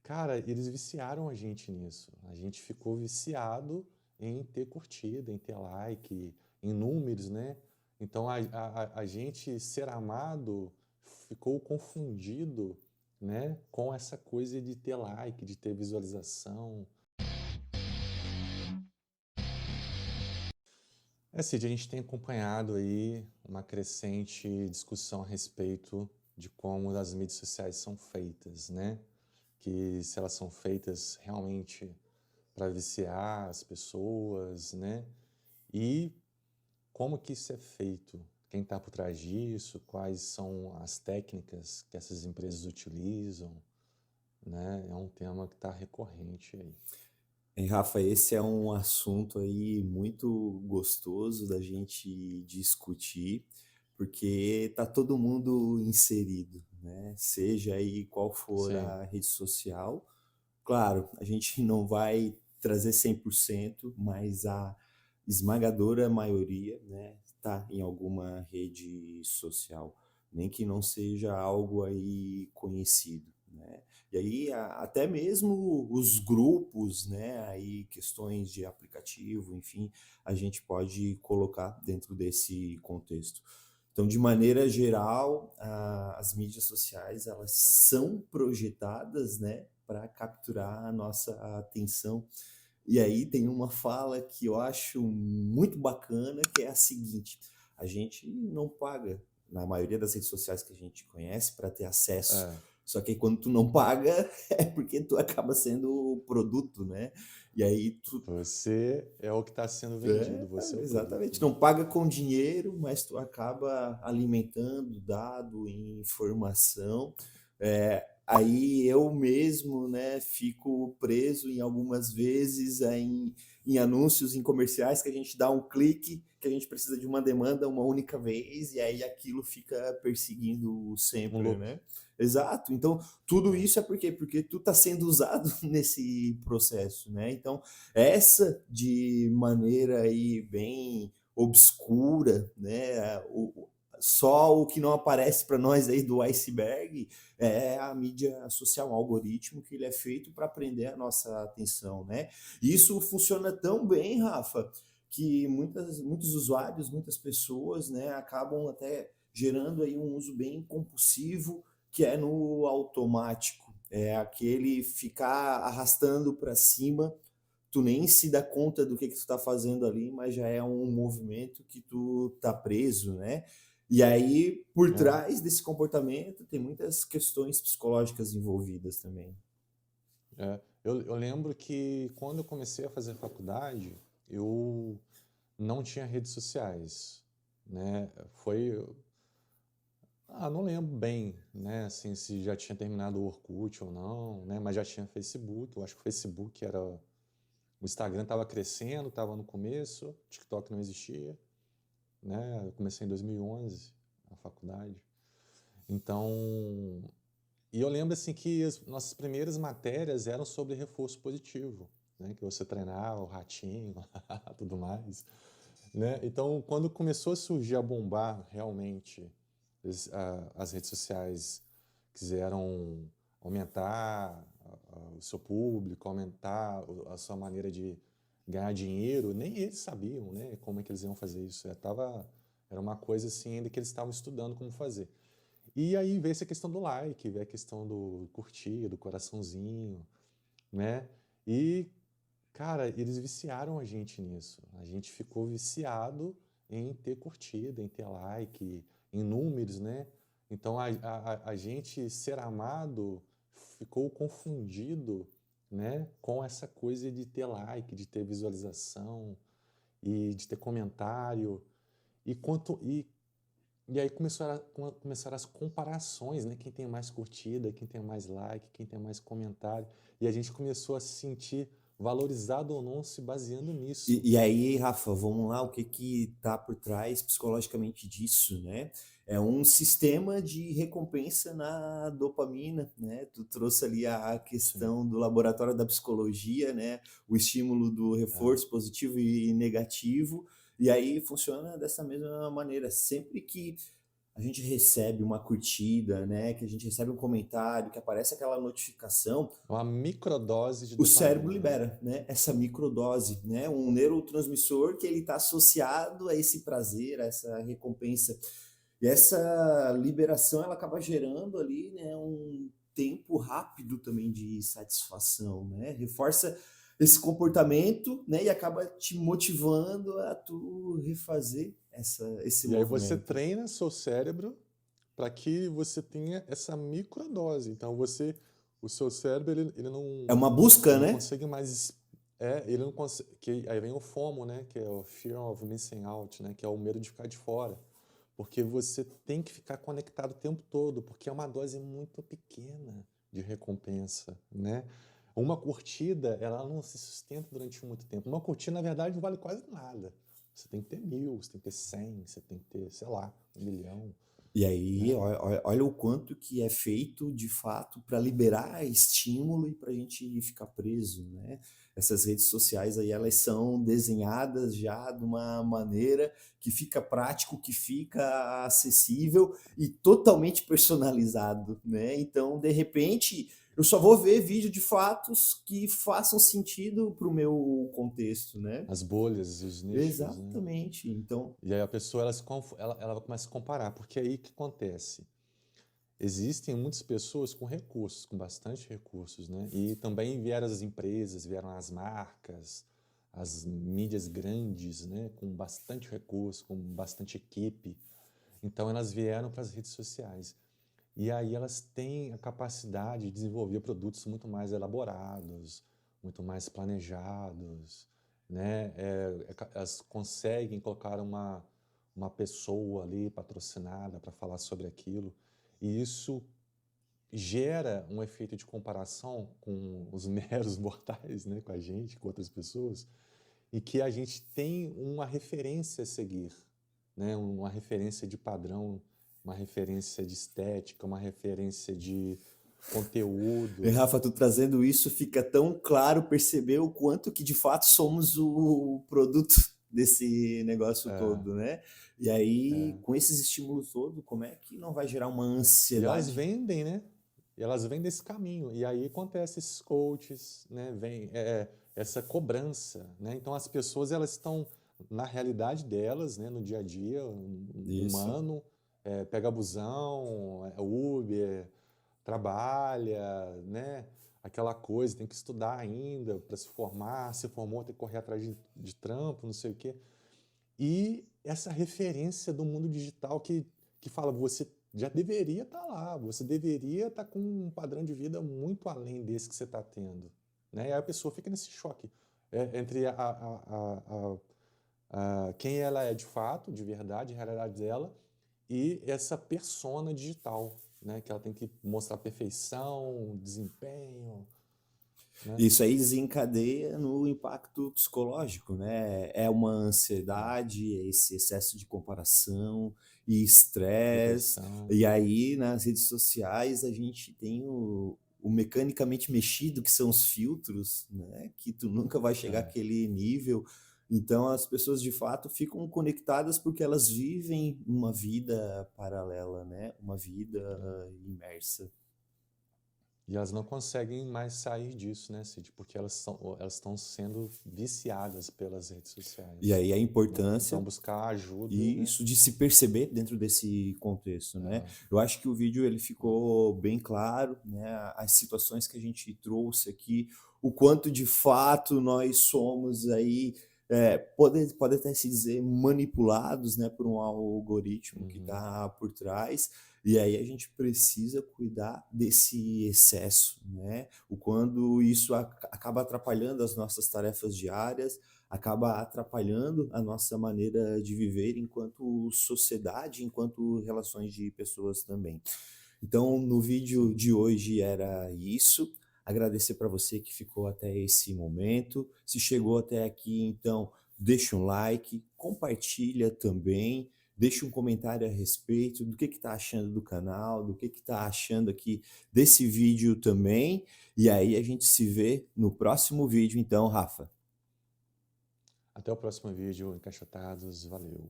Cara, eles viciaram a gente nisso. A gente ficou viciado em ter curtida, em ter like, em números, né? Então a gente ser amado ficou confundido, né, com essa coisa de ter like, de ter visualização. Cid, a gente tem acompanhado aí uma crescente discussão a respeito de como as mídias sociais são feitas, né? Que se elas são feitas realmente para viciar as pessoas, né? E como que isso é feito? Quem está por trás disso? Quais são as técnicas que essas empresas utilizam, né? É um tema que está recorrente aí. Rafa, esse é um assunto aí muito gostoso da gente discutir, porque tá todo mundo inserido, né? Seja aí qual for Sim, a rede social. Claro, a gente não vai trazer 100%, mas a esmagadora maioria, né, tá em alguma rede social, nem que não seja algo aí conhecido, né? E aí até mesmo os grupos, né, aí questões de aplicativo, enfim, a gente pode colocar dentro desse contexto. Então, de maneira geral, as mídias sociais elas são projetadas, né, para capturar a nossa atenção. E aí tem uma fala que eu acho muito bacana, que é a seguinte: a gente não paga na maioria das redes sociais que a gente conhece para ter acesso. é. Só que aí, quando tu não paga, é porque tu acaba sendo o produto, né? E aí tu Você é o que está sendo é, vendido, você é o exatamente. produto. Não paga com dinheiro, mas tu acaba alimentando dado e informação. Aí eu mesmo, né, fico preso em algumas vezes em anúncios, em comerciais que a gente dá um clique, que a gente precisa de uma demanda uma única vez, e aí aquilo fica perseguindo Um sempre, loop. né? Exato. Então, tudo É. isso é por quê? Porque tu tá sendo usado nesse processo, né? Então, essa de maneira aí bem obscura, né? Só o que não aparece para nós aí do iceberg é a mídia social, um algoritmo que ele é feito para prender a nossa atenção, né? E isso funciona tão bem, Rafa, que muitos usuários, muitas pessoas, né, acabam até gerando aí um uso bem compulsivo, que é no automático, é aquele ficar arrastando para cima, tu nem se dá conta do que tu tá fazendo ali, mas já é um movimento que tu tá preso, né? E aí, por É. trás desse comportamento, tem muitas questões psicológicas envolvidas também. É. Eu lembro que quando eu comecei a fazer faculdade, eu não tinha redes sociais, né? Não lembro bem, né? Assim, se já tinha terminado o Orkut ou não, né? Mas já tinha Facebook. Eu acho que o Facebook era, o Instagram estava crescendo, estava no começo, TikTok não existia, né? Eu comecei em 2011 a faculdade. Então, e eu lembro assim que as nossas primeiras matérias eram sobre reforço positivo, né? Que você treinava o ratinho, tudo mais, né? Então, quando começou a surgir a bombar realmente, as redes sociais quiseram aumentar o seu público, aumentar a sua maneira de ganhar dinheiro, nem eles sabiam, né, como é que eles iam fazer isso. Era uma coisa assim ainda que eles estavam estudando como fazer. E aí veio essa questão do like, veio a questão do curtir, do coraçãozinho, né? E, cara, eles viciaram a gente nisso. A gente ficou viciado em ter curtida, em ter like, em números, né? Então a gente ser amado ficou confundido, né, com essa coisa de ter like, de ter visualização e de ter comentário. E quanto e aí começaram as comparações, né? Quem tem mais curtida, quem tem mais like, quem tem mais comentário. E a gente começou a se sentir valorizado ou não se baseando nisso. E aí, Rafa, vamos lá, o que que tá por trás psicologicamente disso, né? É um sistema de recompensa na dopamina, né? Tu trouxe ali a Sim. questão do laboratório da psicologia, né? O estímulo do É. reforço positivo e negativo, e aí funciona dessa mesma maneira. Sempre que a gente recebe uma curtida, né? Que a gente recebe um comentário, que aparece aquela notificação, Uma microdose de o cérebro dopamina, né? libera, né? Essa microdose, né? Um neurotransmissor que ele está associado a esse prazer, a essa recompensa. E essa liberação, ela acaba gerando ali, né, um tempo rápido também de satisfação, né? Reforça esse comportamento, né? E acaba te motivando a tu refazer esse E aí você movimento. treina seu cérebro para que você tenha essa microdose. Então o seu cérebro ele É uma busca, não né? consegue mais ele não consegue, aí vem o FOMO, né, que é o Fear of Missing Out, né, que é o medo de ficar de fora. Porque você tem que ficar conectado o tempo todo, porque é uma dose muito pequena de recompensa, né? Uma curtida, ela não se sustenta durante muito tempo. Uma curtida, na verdade, não vale quase nada. Você tem que ter 1000, você tem que ter 100, você tem que ter, sei lá, 1 milhão, E aí, né? olha o quanto que é feito de fato para liberar estímulo e para a gente ficar preso, né? Essas redes sociais aí, elas são desenhadas já de uma maneira que fica prático, que fica acessível e totalmente personalizado, né? Então, de repente, eu só vou ver vídeo de fatos que façam sentido para o meu contexto, né? As bolhas, os nichos, né? Exatamente. Então, E aí a pessoa, ela começa a comparar, porque aí o que acontece? Existem muitas pessoas com recursos, com bastante recursos, né? E também vieram as empresas, vieram as marcas, as mídias grandes, né? Com bastante recurso, com bastante equipe. Então elas vieram para as redes sociais. E aí elas têm a capacidade de desenvolver produtos muito mais elaborados, muito mais planejados, né? Elas conseguem colocar uma pessoa ali patrocinada para falar sobre aquilo. E isso gera um efeito de comparação com os meros mortais, né, com a gente, com outras pessoas, e que a gente tem uma referência a seguir, né, uma referência de padrão, uma referência de estética, uma referência de e conteúdo. Rafa, tu trazendo isso, fica tão claro perceber o quanto que de fato somos o produto desse negócio É, todo, né? E aí, é. com esses estímulos todos, como é que não vai gerar uma E elas ansiedade? vendem, né? E elas vêm desse caminho. E aí acontece esses coaches, né? Vem essa cobrança, né? Então as pessoas elas estão na realidade delas, né? No dia a dia Isso. humano, pega busão, Uber, trabalha, né? Aquela coisa, tem que estudar ainda para se formar, se formou, tem que correr atrás de trampo, não sei o quê. E essa referência do mundo digital que fala, você já deveria estar lá, você deveria estar com um padrão de vida muito além desse que você está tendo. Né? E aí a pessoa fica nesse choque entre quem ela é de fato, de verdade, a realidade dela, e essa persona digital, né? Que ela tem que mostrar perfeição, desempenho, né? Isso aí desencadeia no impacto psicológico, né? É uma ansiedade, é esse excesso de comparação e estresse. Depressão. E aí, nas redes sociais, a gente tem o mecanicamente mexido, que são os filtros, né? Que tu nunca vai chegar É. àquele nível. Então, as pessoas de fato ficam conectadas porque elas vivem uma vida paralela, né? Uma vida imersa. E elas não conseguem mais sair disso, né, Cid? Porque elas estão sendo viciadas pelas redes E sociais, aí a né? Então importância buscar ajuda, e né? isso de se perceber dentro desse contexto, né? É, Eu acho que o vídeo ele ficou bem claro, né? As situações que a gente trouxe aqui, o quanto de fato nós somos aí, pode até se dizer manipulados, né, por um algoritmo que uhum, está por trás. E aí a gente precisa cuidar desse excesso, né? O quando isso acaba atrapalhando as nossas tarefas diárias, acaba atrapalhando a nossa maneira de viver enquanto sociedade, enquanto relações de pessoas também. Então, no vídeo sim. de hoje era isso. Agradecer para você que ficou até esse momento. Se chegou até aqui, então, deixa um like, compartilha também, deixa um comentário a respeito do que está achando do canal, do que está achando aqui desse vídeo também. E aí a gente se vê no próximo vídeo, então, Rafa. Até o próximo vídeo, Encaixotados. Valeu!